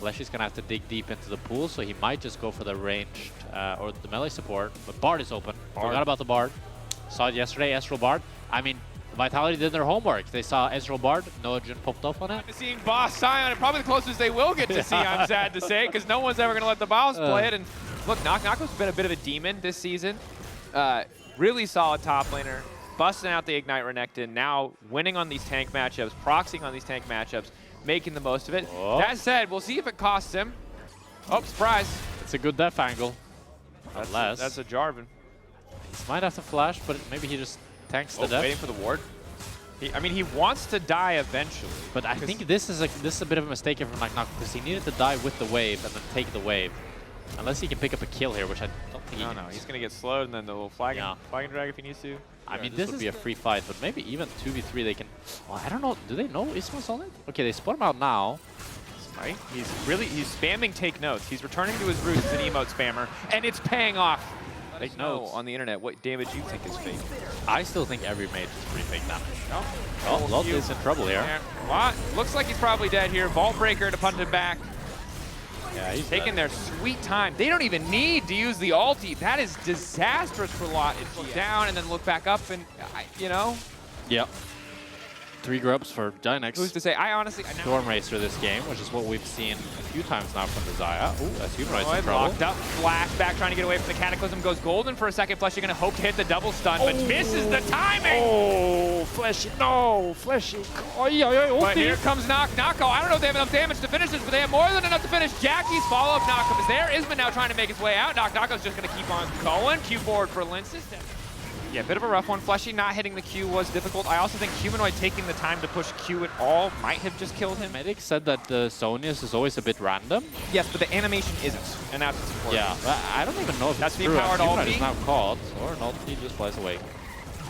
Fleshy's gonna have to dig deep into the pool, so he might just go for the ranged or the melee support. But Bard is open. Forgot about the Bard. Saw it yesterday, Ezreal Bard. I mean, Vitality did their homework. They saw Ezreal Bard, no Jhin popped up on it. Seeing Boss Sion, and probably the closest they will get to see, I'm sad to say, because no one's ever going to let the Boss play it. And look, Knock's been a bit of a demon this season. Really solid top laner, busting out the Ignite Renekton, now winning on these tank matchups, proxying on these tank matchups, making the most of it. Oh. That said, we'll see if it costs him. Oh, surprise. It's a good def angle. That's a Jarvan. He might have to flash, but maybe he just tanks the def. Waiting for the ward. I mean, he wants to die eventually. But I think this is a bit of a mistake here from Knock because he needed to die with the wave and then take the wave. Unless he can pick up a kill here, which I don't think he can. No, he's going to get slowed and then the little flag and drag if he needs to. I mean, this would be a free fight, but maybe even 2v3 they can... Well, I don't know. Do they know Isma's on it? Okay, they split him out now. Right? He's spamming take notes. He's returning to his roots as an emote spammer, and it's paying off. Take notes on the internet what damage you think is fake. I still think every mage is pretty fake damage. Oh, Lot is in trouble here. Yeah. What? Looks like he's probably dead here. Vault Breaker to punt him back. Yeah, he's taking their sweet time. They don't even need to use the ulti. That is disastrous for Lot. It's look down and then look back up and, you know. Yep. 3 grubs for GiantX. Who's to say? I honestly... Storm Racer this game, which is what we've seen a few times now from the Xayah. Ooh, that's Humanoid's in trouble. Locked up. Flashback trying to get away from the Cataclysm. Goes golden for a second. Fleshy going to hope to hit the double stun, but misses the timing. Oh, Fleshy. No, Fleshy. But here comes Knocko. I don't know if they have enough damage to finish this, but they have more than enough to finish. Jackie's follow-up Knocko is there. Isma now trying to make his way out. Knocko's just going to keep on going. Q forward for Linces. Yeah, a bit of a rough one. Fleshy not hitting the Q was difficult. I also think Humanoid taking the time to push Q at all might have just killed him. Medic said that the Zonius is always a bit random. Yes, but the animation isn't, and that's important. Yeah, I don't even know if that's it's the true. empowered Humanoid ulti. is now caught, or an ulti just flies away.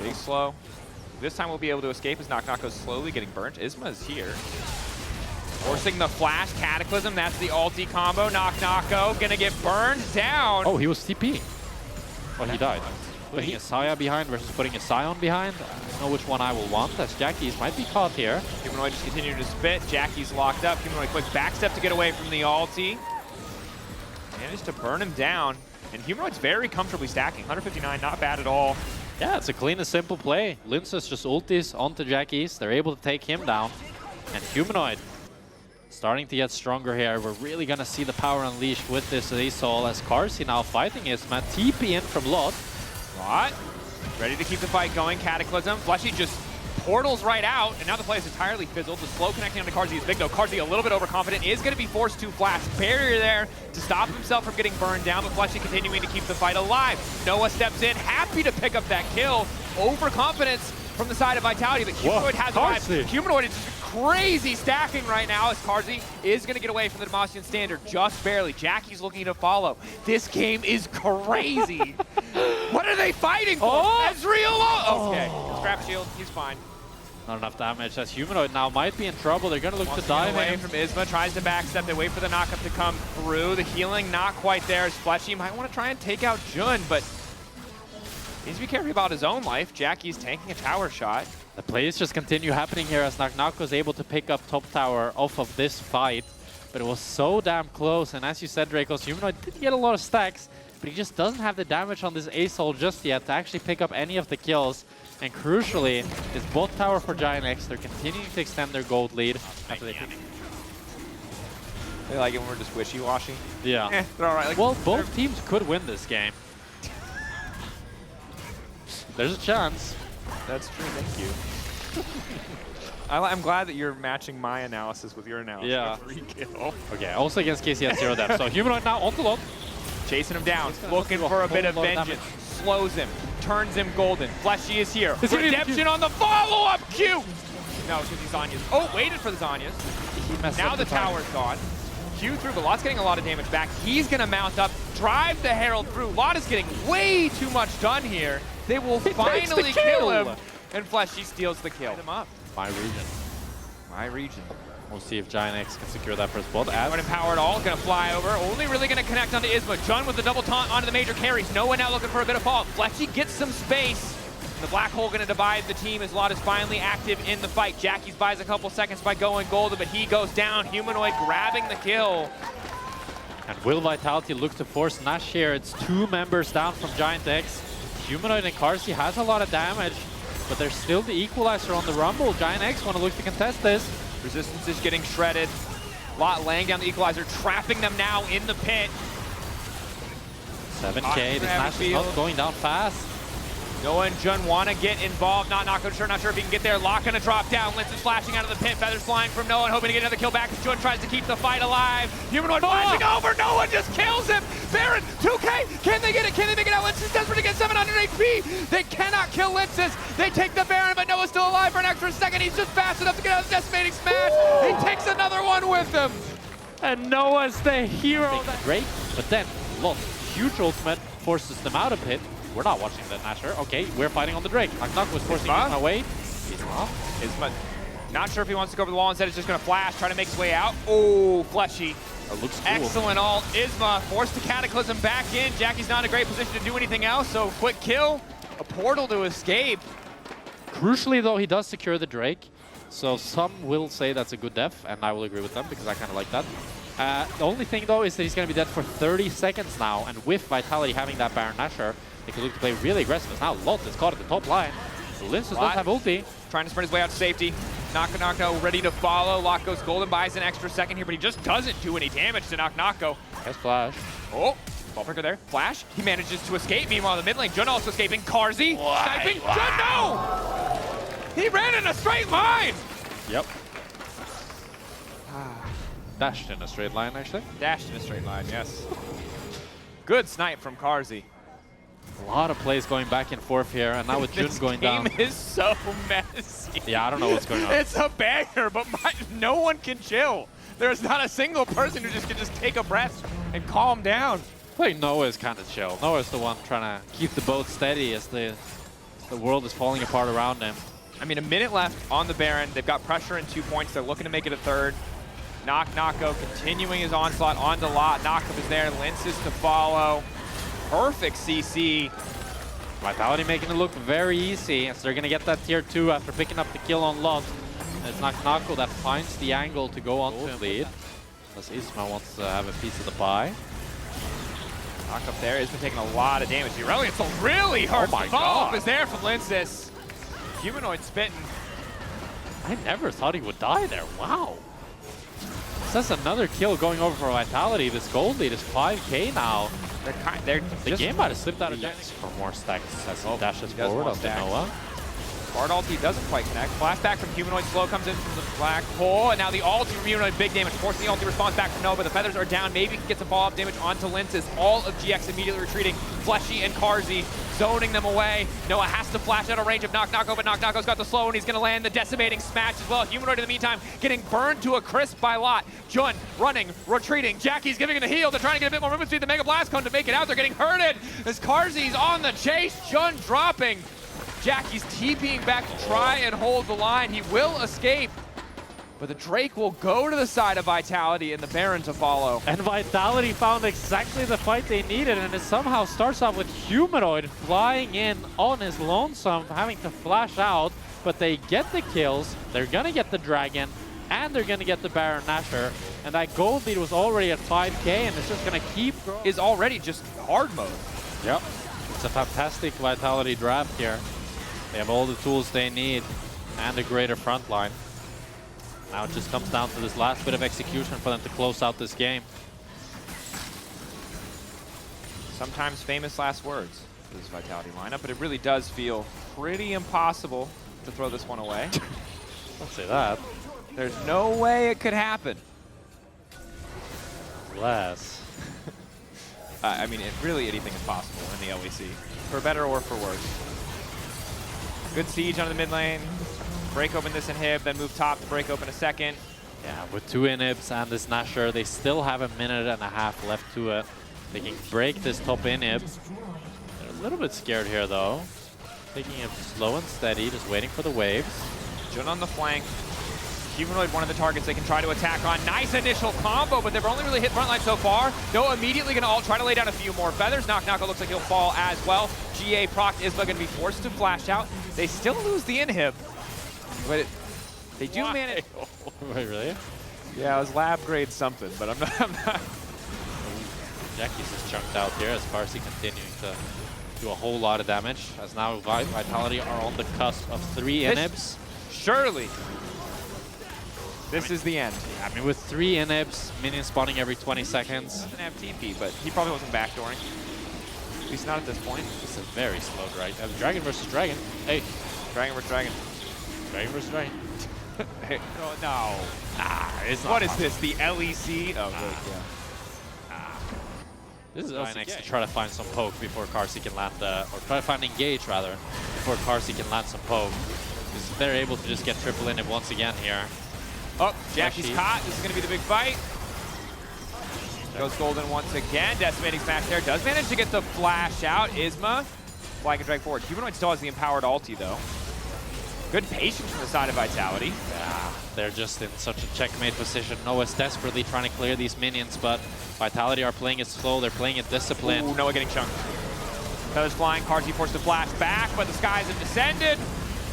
Big slow. This time we'll be able to escape as Knocko's slowly getting burnt. Isma is here. Forcing the flash Cataclysm. That's the ulti combo. Knocko gonna get burned down. Oh, he was TP. Well, he died. Putting a Xayah behind versus putting a Sion behind. I don't know which one I will want, as Jackie's might be caught here. Humanoid just continuing to spit. Jackie's locked up. Humanoid quick backstep to get away from the ulti. Managed to burn him down. And Humanoid's very comfortably stacking. 159, not bad at all. Yeah, it's a clean and simple play. Linces just ultis onto Jackie's. They're able to take him down. And Humanoid starting to get stronger here. We're really going to see the power unleashed with this Azol as Carzzy now fighting Isma. TP in from Lot. Lot, ready to keep the fight going. Cataclysm, Fleshy just portals right out, and now the play is entirely fizzled. The slow connecting onto Carzzy is big though. Carzzy a little bit overconfident, is going to be forced to flash. Barrier there to stop himself from getting burned down, but Fleshy continuing to keep the fight alive. Noah steps in, happy to pick up that kill. Overconfidence from the side of Vitality, but Humanoid has arrived. Humanoid is just crazy stacking right now as Carzzy is going to get away from the Demacian standard just barely. Jackie's looking to follow. This game is crazy. What are they fighting for? Ezreal! Okay, scrap shield, he's fine. Not enough damage as Humanoid now might be in trouble. They're going to look to dive away in. from Isma, tries to backstep. They wait for the knockup to come through. The healing not quite there as Fleshy might want to try and take out Jhin, but needs to be careful about his own life. Jackie's tanking a tower shot. The plays just continue happening here as Knock was able to pick up top tower off of this fight. But it was so damn close. And as you said, Dracos, Humanoid did get a lot of stacks, but he just doesn't have the damage on this Azol just yet to actually pick up any of the kills. And crucially, this bot tower for GiantX, they're continuing to extend their gold lead. After they like it when we're just wishy-washy. Yeah. They're all right. Like, well, both teams could win this game. There's a chance. That's true, thank you. I'm glad that you're matching my analysis with your analysis. Yeah. Kill. Okay, also against KC at 0 death. So Humanoid now onto Lot. Chasing him down, looking for a bit of vengeance. Slows him, turns him golden. Fleshy is here. Redemption on the follow-up Q! No, because he's Zanya's. Oh, waited for the Zanya's. Now the tower's gone. Q through, but Lot's getting a lot of damage back. He's going to mount up, drive the Herald through. Lot is getting way too much done here. They will finally kill him. And Fleshy steals the kill. Him up. My region. My region. We'll see if GiantX can secure that first blood. Empowered all, gonna fly over. Only really gonna connect onto Isma. Jhin with the double taunt onto the major carries. Noah now looking for a bit of fall. Fleshy gets some space. The black hole going to divide the team as Lot is finally active in the fight. Jackies buys a couple seconds by going golden, but he goes down. Humanoid grabbing the kill. And will Vitality look to force Nash here? It's 2 members down from GiantX. Humanoid and Kaza has a lot of damage, but there's still the equalizer on the Rumble. GiantX want to look to contest this. Resistance is getting shredded. Lot laying down the equalizer, trapping them now in the pit. 7K, this Nash is not going down fast. Noah and Jun want to get involved. Not sure if he can get there. Lock gonna drop down. Lince is flashing out of the pit. Feathers flying from Noah, hoping to get another kill back as Jun tries to keep the fight alive. Humanoid flashing over. Noah just kills him. Baron, 2K. Can they get it? Can they make it out? Lince is desperate to get 700 HP. They cannot kill Lince's. They take the Baron, but Noah's still alive for an extra second. He's just fast enough to get out of the decimating smash. He takes another one with him. And Noah's the hero. Great, but then Lot, huge ultimate, forces them out of pit. We're not watching the Nasher. Okay, we're fighting on the Drake. Knock was forcing him away. Isma, not sure if he wants to go over the wall. Instead, it's just going to flash, try to make his way out. Oh, fleshy. That looks cool. Excellent ult. Isma forced to Cataclysm back in. Jackie's not in a great position to do anything else, so quick kill. A portal to escape. Crucially, though, he does secure the Drake. So some will say that's a good def, and I will agree with them because I kind of like that. The only thing, though, is that he's going to be dead for 30 seconds now, and with Vitality having that Baron Nasher, they can look to play really aggressive. Now Lot is caught at the top line. Lince does not have ulti. Trying to sprint his way out to safety. Knock-Knocko ready to follow. Lock goes golden, buys an extra second here, but he just doesn't do any damage to Knock-Knocko. Nice flash. Oh, ball breaker there. Flash. He manages to escape. Meanwhile, the mid lane, Jun also escaping. Karzy sniping. Jun, no! He ran in a straight line! Yep. Dashed in a straight line, actually. Dashed in a straight line, yes. Good snipe from Karzy. A lot of plays going back and forth here, and now with Jun going down. This game is so messy. Yeah, I don't know what's going on. It's a banger, but no one can chill. There's not a single person who just can just take a breath and calm down. I think Noah is kind of chill. Noah is the one trying to keep the boat steady as the world is falling apart around him. I mean, a minute left on the Baron. They've got pressure in 2 points. They're looking to make it a third. Knock-Knocko continuing his onslaught onto Lot. Knockup is there. Lince is to follow. Perfect CC. Vitality making it look very easy, as they're going to get that tier 2 after picking up the kill on Lot. And it's Knock-Knocko that finds the angle to go on to lead. As Isma wants to have a piece of the pie. Knock-Up there. Isma taking a lot of damage. It's a really hard follow-up is there from Lince. Humanoid spitting. I never thought he would die there. Wow. That's another kill going over for Vitality. This gold lead is 5K now. The game might have slipped out of Jax for more stacks as he dashes forward onto Noah. Bard ulti doesn't quite connect. Flashback from Humanoid. Slow comes in from the black hole, and now the ulti from Humanoid, big damage. Forcing the ulti response back from Noah, but the feathers are down. Maybe he can get some follow-up damage onto Lince. All of GX immediately retreating. Fleshy and Karzy zoning them away. Noah has to flash out of range of Knock-Knocko, but Knock-Knocko's got the slow, and he's going to land the decimating smash as well. Humanoid in the meantime getting burned to a crisp by Lot. Jun running, retreating. Jackie's giving him the heal. They're trying to get a bit more movement speed. The Mega Blast Cone to make it out. They're getting hurted as Karzy's on the chase. Jun dropping. Jackie's TPing back to try and hold the line. He will escape, but the Drake will go to the side of Vitality and the Baron to follow. And Vitality found exactly the fight they needed, and it somehow starts off with Humanoid flying in on his lonesome, having to flash out, but they get the kills, they're gonna get the Dragon, and they're gonna get the Baron Nasher, and that gold lead was already at 5K, and it's just gonna keep growing. Is already just hard mode. Yep. It's a fantastic Vitality draft here. They have all the tools they need and a greater front line. Now it just comes down to this last bit of execution for them to close out this game. Sometimes famous last words for this Vitality lineup, but it really does feel pretty impossible to throw this one away. Don't say that. There's no way it could happen. Unless. I mean, really anything is possible in the LEC, for better or for worse. Good siege on the mid lane. Break open this inhib, then move top to break open a second. Yeah, with 2 inhibs and this Nasher, they still have a minute and a half left to it. They can break this top inhib. They're a little bit scared here, though. Taking it slow and steady, just waiting for the waves. Jun on the flank. Humanoid, one of the targets they can try to attack on. Nice initial combo, but they've only really hit frontline so far. Noah immediately going to ult, try to lay down a few more feathers. Knock-Knocko looks like he'll fall as well. GA proc Isma going to be forced to flash out. They still lose the inhib, but they do manage. Wait, really? Yeah, it was lab grade something, but I'm not. Jackie's just chunked out here as Farsi continuing to do a whole lot of damage, as now Vitality are on the cusp of 3 inhibs. Surely. This is the end. I mean, with 3 inhibs, minions spawning every 20 seconds. He doesn't have TP, but he probably wasn't backdooring. At least not at this point. It's a very slow drag. Dragon versus Dragon. Hey. Dragon versus Dragon. Dragon versus Dragon. Hey, no. It's What not is this? The LEC? Oh, good. Yeah. This is GiantX to try to find some poke before Karsi can land or try to find engage rather, before Karsi can land some poke. Because they're able to just get triple inhib once again here. Oh, Jackie's caught. This is going to be the big fight. Goes golden once again. Decimating smash there. Does manage to get the flash out. Isma flying and drag forward. Humanoid still has the empowered ulti though. Good patience from the side of Vitality. Yeah, they're just in such a checkmate position. Noah's desperately trying to clear these minions, but Vitality are playing it slow. They're playing it disciplined. Ooh, Noah getting chunked. Feathers flying. Karsi forced to flash back, but the skies have descended.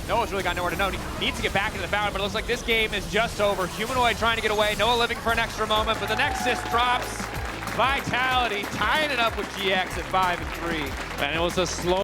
Noah's really got nowhere to go. He needs to get back into the Baron, but it looks like this game is just over. Humanoid trying to get away. Noah living for an extra moment, but the Nexus drops. Vitality tying it up with GX at 5-3. And it was a slow